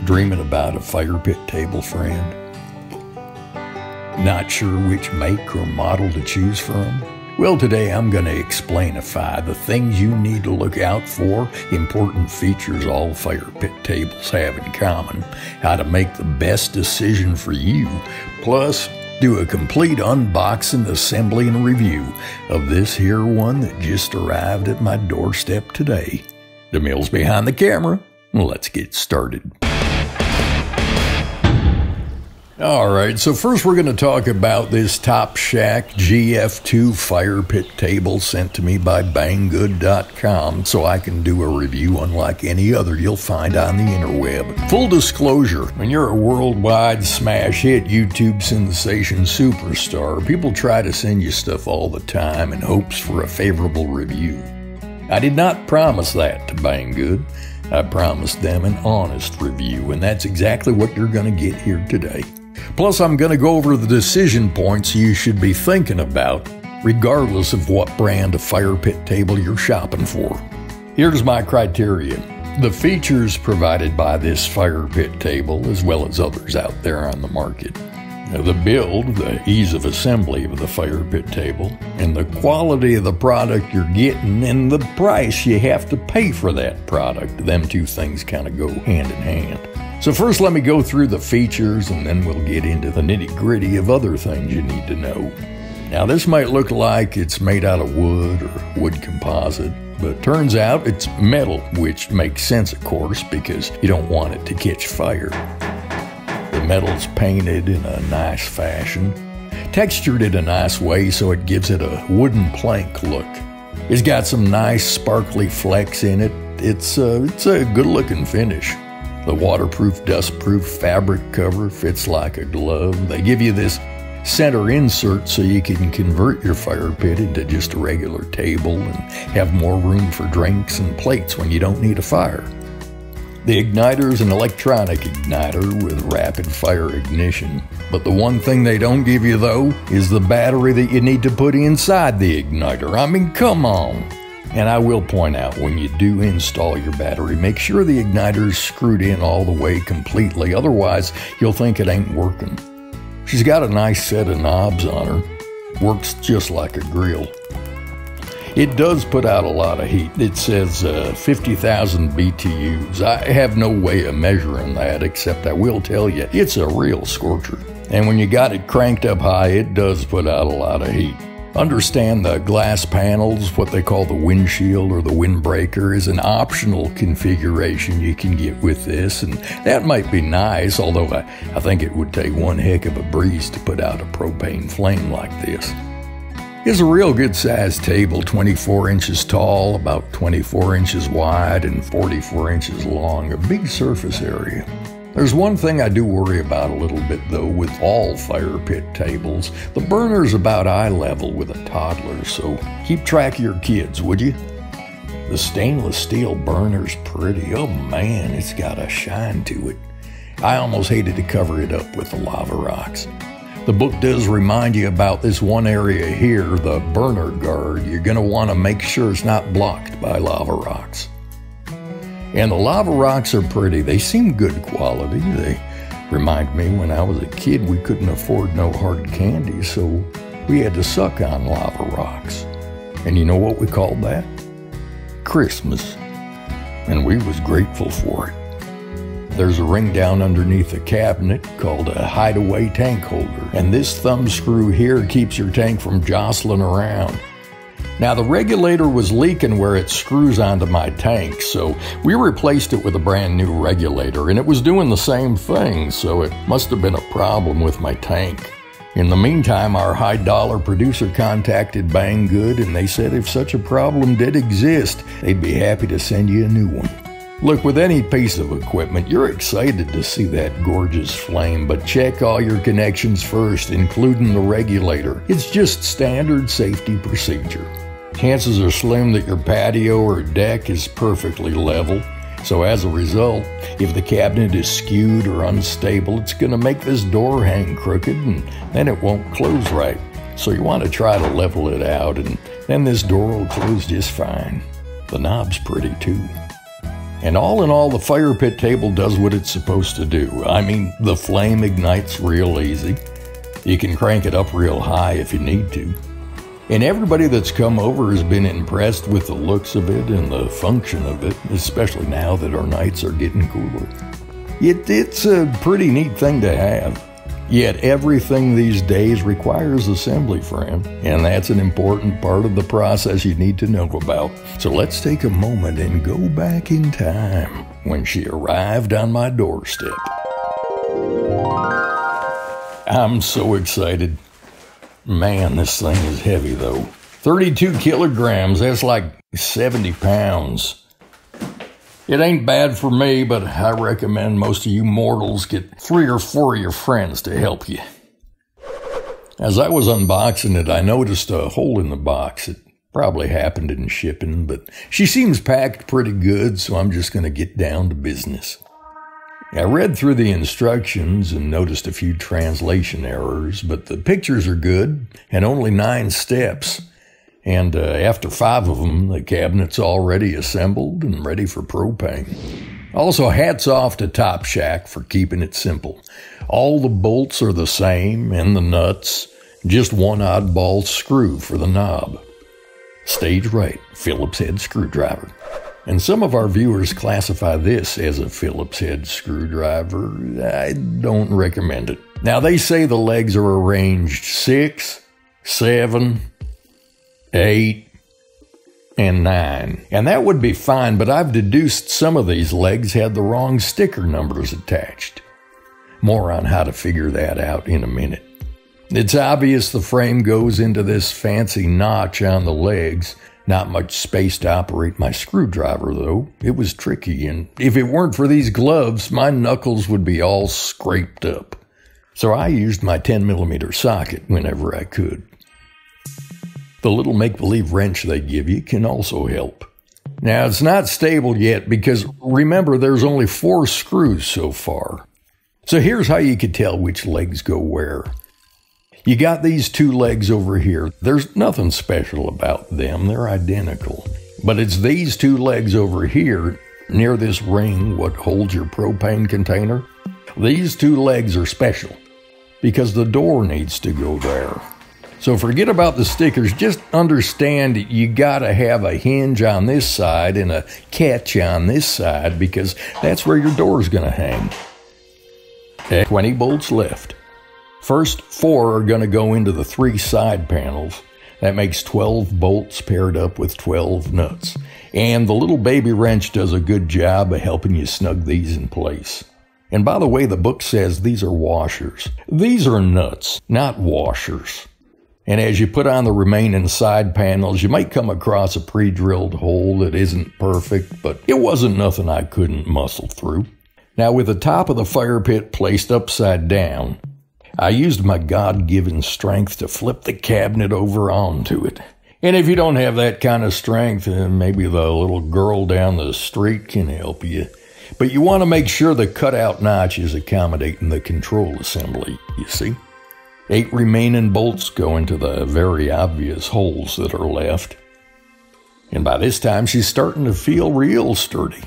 Dreaming about a fire pit table, friend? Not sure which make or model to choose from? Well, today I'm going to explainify the things you need to look out for, important features all fire pit tables have in common, how to make the best decision for you, plus do a complete unboxing, assembly, and review of this here one that just arrived at my doorstep today. The mill's behind the camera. Let's get started. Alright, so first we're going to talk about this Topshak GF2 fire pit table sent to me by Banggood.com so I can do a review unlike any other you'll find on the interweb. Full disclosure, when you're a worldwide smash hit YouTube sensation superstar, people try to send you stuff all the time in hopes for a favorable review. I did not promise that to Banggood. I promised them an honest review, and that's exactly what you're going to get here today. Plus, I'm going to go over the decision points you should be thinking about, regardless of what brand of fire pit table you're shopping for. Here's my criteria. The features provided by this fire pit table, as well as others out there on the market. The build, the ease of assembly of the fire pit table, and the quality of the product you're getting, and the price you have to pay for that product. Them two things kind of go hand in hand. So first let me go through the features, and then we'll get into the nitty-gritty of other things you need to know. Now this might look like it's made out of wood or wood composite, but turns out it's metal, which makes sense of course because you don't want it to catch fire. The metal's painted in a nice fashion, textured in a nice way so it gives it a wooden plank look. It's got some nice sparkly flecks in it. It's a good-looking finish. The waterproof, dustproof fabric cover fits like a glove. They give you this center insert so you can convert your fire pit into just a regular table and have more room for drinks and plates when you don't need a fire. The igniter is an electronic igniter with rapid fire ignition. But the one thing they don't give you, though, is the battery that you need to put inside the igniter. I mean, come on. And I will point out, when you do install your battery, make sure the igniter's screwed in all the way completely. Otherwise, you'll think it ain't working. She's got a nice set of knobs on her. Works just like a grill. It does put out a lot of heat. It says 50,000 BTUs. I have no way of measuring that, except I will tell you, it's a real scorcher. And when you got it cranked up high, it does put out a lot of heat. Understand the glass panels, what they call the windshield or the windbreaker, is an optional configuration you can get with this, and that might be nice, although I think it would take one heck of a breeze to put out a propane flame like this. It's a real good sized table, 24 inches tall, about 24 inches wide, and 44 inches long, a big surface area. There's one thing I do worry about a little bit though with all fire pit tables. The burner's about eye level with a toddler, so keep track of your kids, would you? The stainless steel burner's pretty. Oh man, it's got a shine to it. I almost hated to cover it up with the lava rocks. The book does remind you about this one area here, the burner guard. You're going to want to make sure it's not blocked by lava rocks. And the lava rocks are pretty. They seem good quality. They remind me when I was a kid we couldn't afford no hard candy, so we had to suck on lava rocks. And you know what we called that? Christmas. And we was grateful for it. There's a ring down underneath the cabinet called a hideaway tank holder. And this thumb screw here keeps your tank from jostling around. Now the regulator was leaking where it screws onto my tank, so we replaced it with a brand new regulator, and it was doing the same thing, so it must have been a problem with my tank. In the meantime, our high-dollar producer contacted Banggood, and they said if such a problem did exist, they'd be happy to send you a new one. Look, with any piece of equipment, you're excited to see that gorgeous flame, but check all your connections first, including the regulator. It's just standard safety procedure. Chances are slim that your patio or deck is perfectly level, so as a result, if the cabinet is skewed or unstable, it's going to make this door hang crooked, and then it won't close right. So you want to try to level it out, and then this door will close just fine. The knob's pretty too. And all in all, the fire pit table does what it's supposed to do. I mean, the flame ignites real easy. You can crank it up real high if you need to. And everybody that's come over has been impressed with the looks of it and the function of it, especially now that our nights are getting cooler. It's a pretty neat thing to have. Yet everything these days requires assembly frame, and that's an important part of the process you need to know about. So let's take a moment and go back in time when she arrived on my doorstep. I'm so excited. Man, this thing is heavy though. 32 kilograms, that's like 70 pounds. It ain't bad for me, but I recommend most of you mortals get 3 or 4 of your friends to help you. As I was unboxing it, I noticed a hole in the box. It probably happened in shipping, but she seems packed pretty good, so I'm just going to get down to business. I read through the instructions and noticed a few translation errors, but the pictures are good and only 9 steps. And after 5 of them, the cabinet's already assembled and ready for propane. Also, hats off to Topshak for keeping it simple. All the bolts are the same and the nuts, just one oddball screw for the knob. Stage right, Phillips head screwdriver. And some of our viewers classify this as a Phillips head screwdriver. I don't recommend it. Now, they say the legs are arranged 6, 7, 8, and 9. And that would be fine, but I've deduced some of these legs had the wrong sticker numbers attached. More on how to figure that out in a minute. It's obvious the frame goes into this fancy notch on the legs. Not much space to operate my screwdriver, though. It was tricky, and if it weren't for these gloves, my knuckles would be all scraped up. So I used my 10mm socket whenever I could. The little make-believe wrench they give you can also help. Now, it's not stable yet because, remember, there's only 4 screws so far. So here's how you could tell which legs go where. You got these 2 legs over here. There's nothing special about them. They're identical. But it's these 2 legs over here, near this ring, what holds your propane container. These 2 legs are special because the door needs to go there. So forget about the stickers, just understand you gotta have a hinge on this side and a catch on this side because that's where your door's gonna hang. 20 bolts left. First 4 are gonna go into the 3 side panels. That makes 12 bolts paired up with 12 nuts. And the little baby wrench does a good job of helping you snug these in place. And by the way, the book says these are washers. These are nuts, not washers. And as you put on the remaining side panels, you might come across a pre-drilled hole that isn't perfect, but it wasn't nothing I couldn't muscle through. Now, with the top of the fire pit placed upside down, I used my God-given strength to flip the cabinet over onto it. And if you don't have that kind of strength, maybe the little girl down the street can help you. But you want to make sure the cutout notch is accommodating the control assembly, you see? 8 remaining bolts go into the very obvious holes that are left. And by this time, she's starting to feel real sturdy.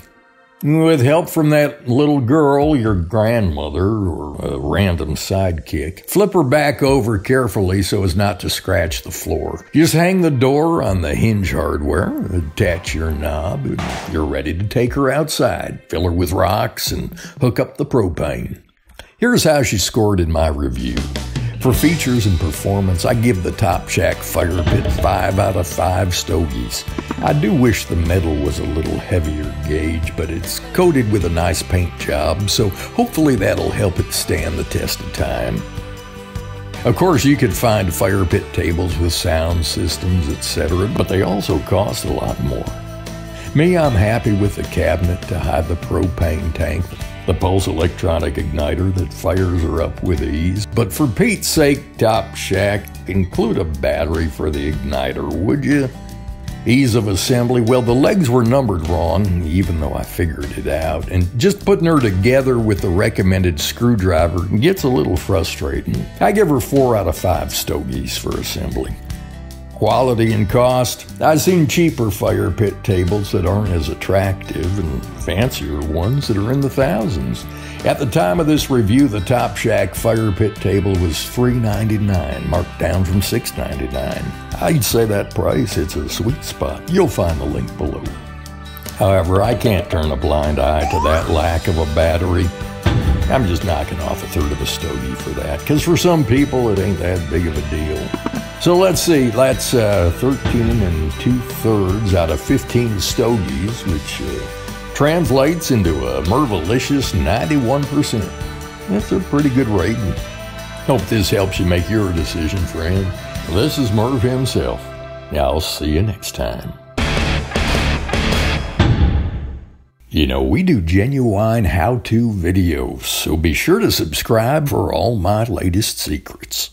With help from that little girl, your grandmother, or a random sidekick, flip her back over carefully so as not to scratch the floor. Just hang the door on the hinge hardware, attach your knob, and you're ready to take her outside, fill her with rocks, and hook up the propane. Here's how she scored in my review. For features and performance, I give the Topshak Firepit 5 out of 5 stogies. I do wish the metal was a little heavier gauge, but it's coated with a nice paint job, so hopefully that'll help it stand the test of time. Of course, you could find fire pit tables with sound systems, etc., but they also cost a lot more. Me, I'm happy with the cabinet to hide the propane tank, the pulse electronic igniter that fires her up with ease. But for Pete's sake, Topshak, include a battery for the igniter, would you? Ease of assembly, well, the legs were numbered wrong, even though I figured it out. And just putting her together with the recommended screwdriver gets a little frustrating. I give her 4 out of 5 stogies for assembly. Quality and cost. I've seen cheaper fire pit tables that aren't as attractive and fancier ones that are in the thousands. At the time of this review, the Topshak fire pit table was $3.99, marked down from $6.99. I'd say that price hits a sweet spot. You'll find the link below. However, I can't turn a blind eye to that lack of a battery. I'm just knocking off a third of a stogie for that, because for some people it ain't that big of a deal. So let's see, that's 13 2/3 out of 15 stogies, which translates into a marvelicious 91%. That's a pretty good rating. Hope this helps you make your decision, friend. This is Merv himself. I'll see you next time. You know, we do genuine how-to videos, so be sure to subscribe for all my latest secrets.